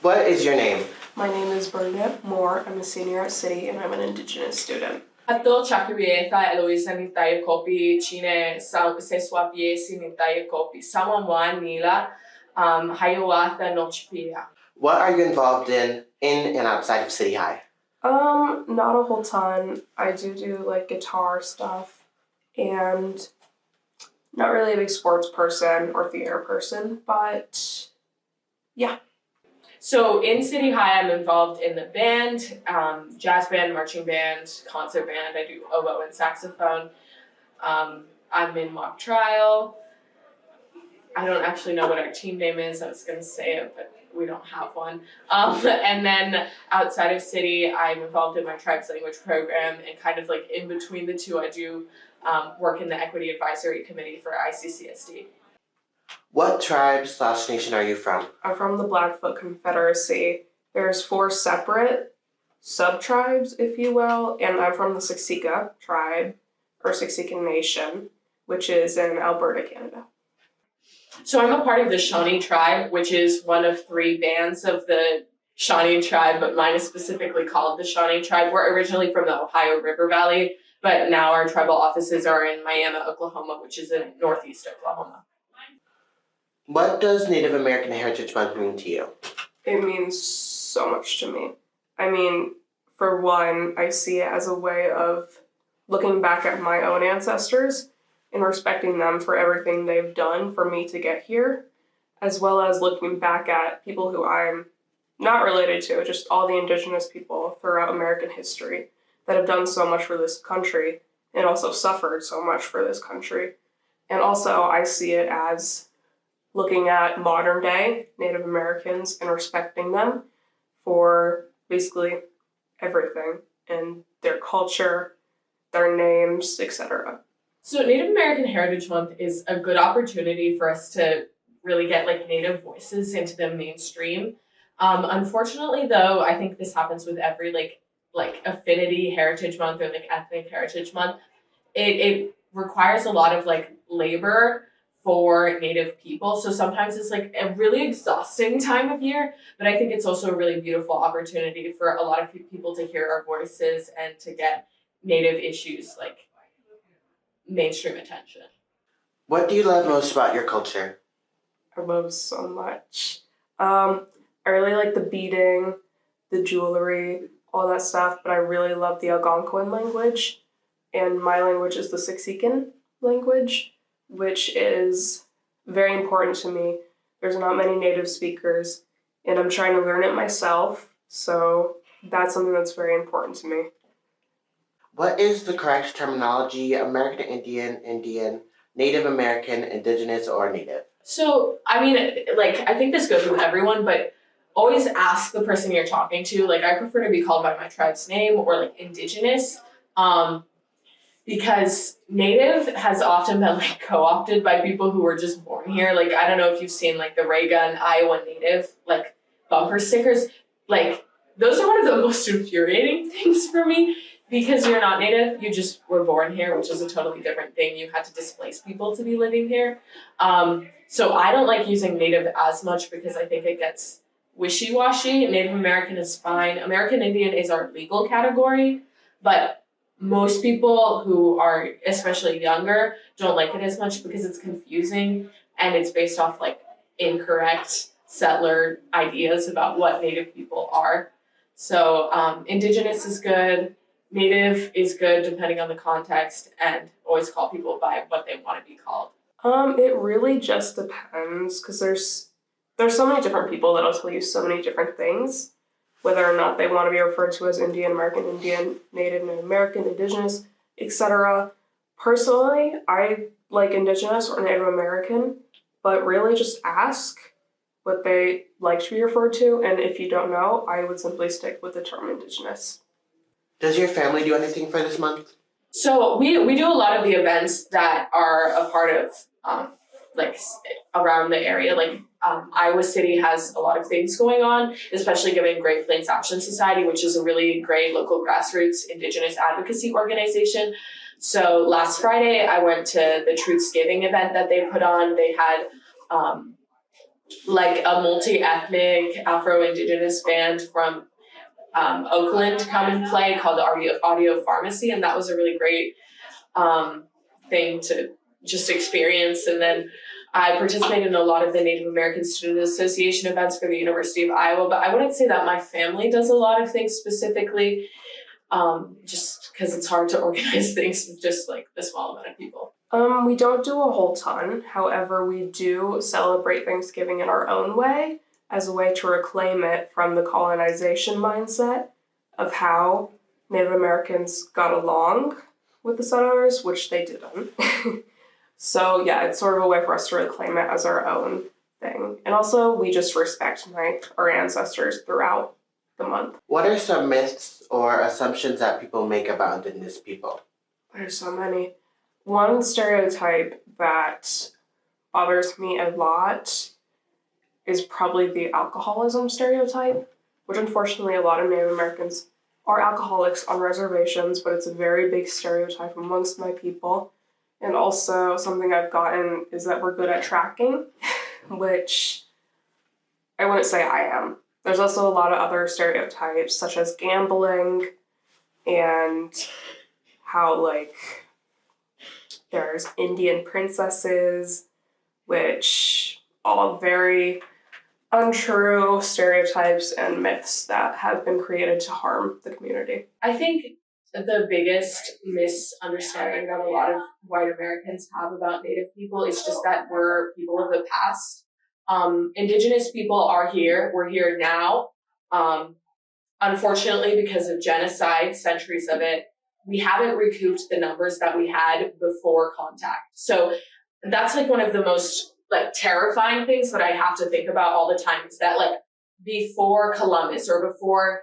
What is your name? My name is Bernadette Moore. I'm a senior at City and I'm an Indigenous student. Ato Chakrieta Eloisa Nitaye Kopi Chine Seswapie Sinitaye Kopi Samamwa Nila Hayawatha Nochpia. What are you involved in and outside of City High? Not a whole ton. I do like guitar stuff and not really a big sports person or theater person, but yeah. So in City High, I'm involved in the band, jazz band, marching band, concert band. I do oboe and saxophone. I'm in mock trial. I don't actually know what our team name is. I was going to say it, but we don't have one. And then outside of City, I'm involved in my tribe's language program, and kind of like in between the two, I do work in the Equity Advisory Committee for ICCSD. What tribe/nation are you from? I'm from the Blackfoot Confederacy. There's 4 separate sub-tribes, if you will, and I'm from the Siksika tribe, or Siksika Nation, which is in Alberta, Canada. So I'm a part of the Shawnee tribe, which is one of 3 bands of the Shawnee tribe, but mine is specifically called the Shawnee tribe. We're originally from the Ohio River Valley, but now our tribal offices are in Miami, Oklahoma, which is in northeast Oklahoma. What does Native American Heritage Month mean to you? It means so much to me. I mean, for one, I see it as a way of looking back at my own ancestors and respecting them for everything they've done for me to get here, as well as looking back at people who I'm not related to, just all the Indigenous people throughout American history that have done so much for this country and also suffered so much for this country. And also I see it as looking at modern day Native Americans and respecting them for basically everything and their culture, their names, etc. So Native American Heritage Month is a good opportunity for us to really get like Native voices into the mainstream. Unfortunately, though, I think this happens with every like affinity heritage month or like ethnic heritage month. It requires a lot of like labor for Native people. So sometimes it's like a really exhausting time of year, but I think it's also a really beautiful opportunity for a lot of people to hear our voices and to get Native issues like mainstream attention. What do you love most about your culture? I love so much. I really like the beading, the jewelry, all that stuff, but I really love the Algonquin language, and my language is the Siksika language, which is very important to me. There's not many Native speakers, and I'm trying to learn it myself, so that's something that's very important to me. What is the correct terminology? American Indian, Native American, Indigenous, or Native? So, I mean, like, I think this goes with everyone, but always ask the person you're talking to. Like, I prefer to be called by my tribe's name or, like, Indigenous, because Native has often been, like, co-opted by people who were just born here. Like, I don't know if you've seen, like, the Ray Gun Iowa Native, like, bumper stickers. Like, those are one of the most infuriating things for me. Because you're not Native, you just were born here, which is a totally different thing. You had to displace people to be living here. So I don't like using Native as much because I think it gets wishy-washy. Native American is fine. American Indian is our legal category, but most people who are especially younger don't like it as much because it's confusing and it's based off like incorrect settler ideas about what Native people are. So Indigenous is good. Native is good depending on the context, and always call people by what they want to be called. It really just depends, because there's so many different people that'll tell you so many different things, whether or not they want to be referred to as Indian, American Indian, Native American, Indigenous, etc. Personally, I like Indigenous or Native American, but really just ask what they like to be referred to, and if you don't know, I would simply stick with the term Indigenous. Does your family do anything for this month? So we do a lot of the events that are a part of like around the area. Like Iowa City has a lot of things going on, especially given Great Plains Action Society, which is a really great local grassroots Indigenous advocacy organization. So last Friday, I went to the Truthsgiving event that they put on. They had like a multi-ethnic Afro-Indigenous band from Oakland come and play called the Audio Pharmacy, and that was a really great thing to just experience. And then I participated in a lot of the Native American Student Association events for the University of Iowa, but I wouldn't say that my family does a lot of things specifically, just because it's hard to organize things with just like the small amount of people. We don't do a whole ton. However, we do celebrate Thanksgiving in our own way as a way to reclaim it from the colonization mindset of how Native Americans got along with the settlers, which they didn't. So yeah, it's sort of a way for us to reclaim it as our own thing. And also, we just respect our ancestors throughout the month. What are some myths or assumptions that people make about Indigenous people? There's so many. One stereotype that bothers me a lot is probably the alcoholism stereotype, which unfortunately a lot of Native Americans are alcoholics on reservations, but it's a very big stereotype amongst my people. And also something I've gotten is that we're good at tracking, which I wouldn't say I am. There's also a lot of other stereotypes, such as gambling and how, like, there's Indian princesses, which all very untrue stereotypes and myths that have been created to harm the community. I think the biggest misunderstanding that a lot of white Americans have about Native people is just that we're people of the past. Indigenous people are here. We're here now. Unfortunately, because of genocide, centuries of it, we haven't recouped the numbers that we had before contact. So that's like one of the most like terrifying things that I have to think about all the time is that like before Columbus or before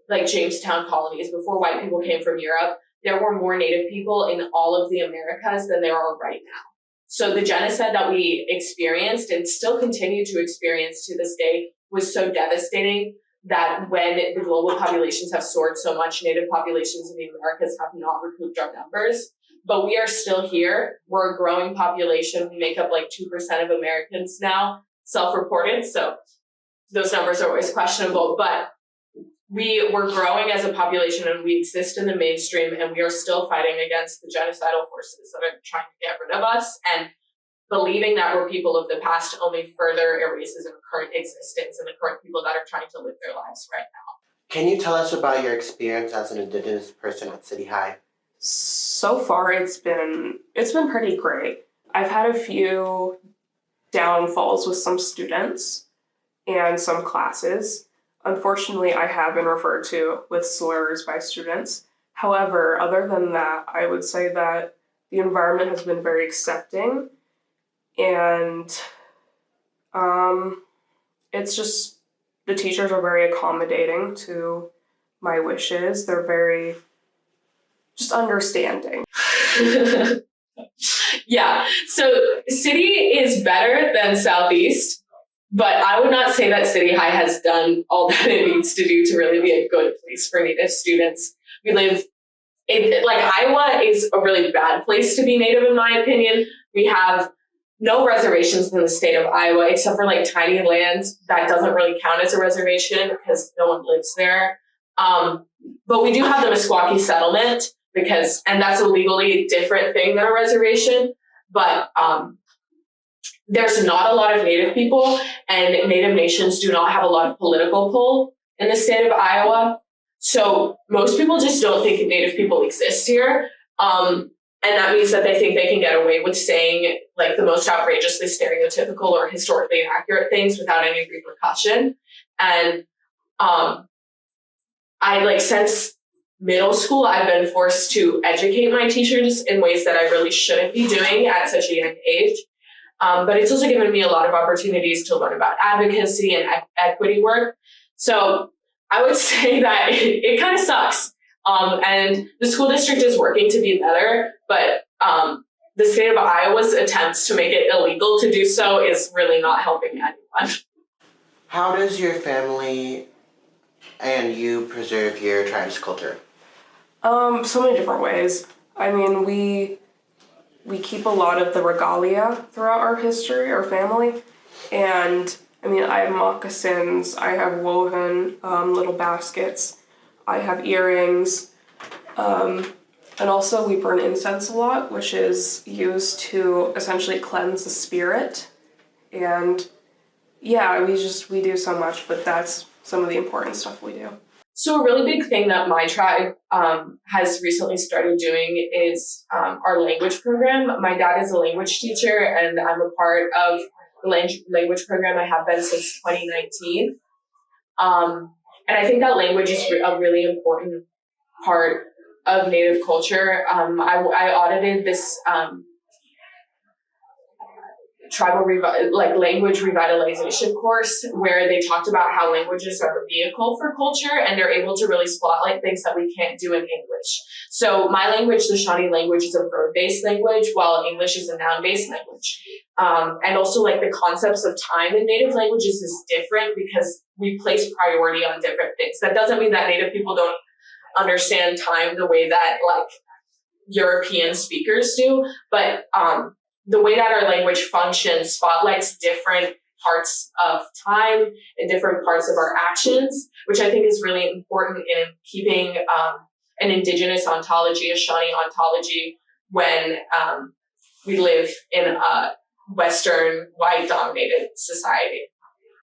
like Jamestown colonies, before white people came from Europe, there were more Native people in all of the Americas than there are right now. So the genocide that we experienced and still continue to experience to this day was so devastating that when the global populations have soared so much, Native populations in the Americas have not recouped our numbers. But we are still here. We're a growing population. We make up like 2% of Americans now, self-reported. So those numbers are always questionable. But we're growing as a population and we exist in the mainstream and we are still fighting against the genocidal forces that are trying to get rid of us. And believing that we're people of the past only further erases our current existence and the current people that are trying to live their lives right now. Can you tell us about your experience as an Indigenous person at City High? So far, it's been pretty great. I've had a few downfalls with some students and some classes. Unfortunately, I have been referred to with slurs by students. However, other than that, I would say that the environment has been very accepting, and it's just the teachers are very accommodating to my wishes. They're very just understanding. Yeah, so City is better than Southeast, but I would not say that City High has done all that it needs to do to really be a good place for Native students. We live in, like, Iowa is a really bad place to be Native, in my opinion. We have no reservations in the state of Iowa, except for like tiny lands that doesn't really count as a reservation because no one lives there. But we do have the Meskwaki settlement and that's a legally different thing than a reservation. But there's not a lot of Native people, and Native nations do not have a lot of political pull in the state of Iowa. So most people just don't think Native people exist here. And that means that they think they can get away with saying like the most outrageously stereotypical or historically inaccurate things without any repercussion. And I like since middle school, I've been forced to educate my teachers in ways that I really shouldn't be doing at such a young age. But it's also given me a lot of opportunities to learn about advocacy and equity work. So I would say that it kind of sucks. And the school district is working to be better, but the state of Iowa's attempts to make it illegal to do so is really not helping anyone. How does your family and you preserve your tribes culture? So many different ways. I mean, we keep a lot of the regalia throughout our history, our family, And I mean, I have moccasins, I have woven little baskets, I have earrings, and also we burn incense a lot, which is used to essentially cleanse the spirit. And yeah, we do so much, but that's some of the important stuff we do. So a really big thing that my tribe has recently started doing is our language program. My dad is a language teacher, and I'm a part of the language program. I have been since 2019. And I think that language is a really important part of Native culture. I audited this tribal language revitalization course where they talked about how languages are a vehicle for culture, and they're able to really spotlight things that we can't do in English. So my language, the Shawnee language, is a verb-based language, while English is a noun-based language. And also like the concepts of time in Native languages is different because we place priority on different things. That doesn't mean that Native people don't understand time the way that like European speakers do, but the way that our language functions spotlights different parts of time and different parts of our actions, which I think is really important in keeping an Indigenous ontology, a Shawnee ontology, when we live in a Western, white-dominated society.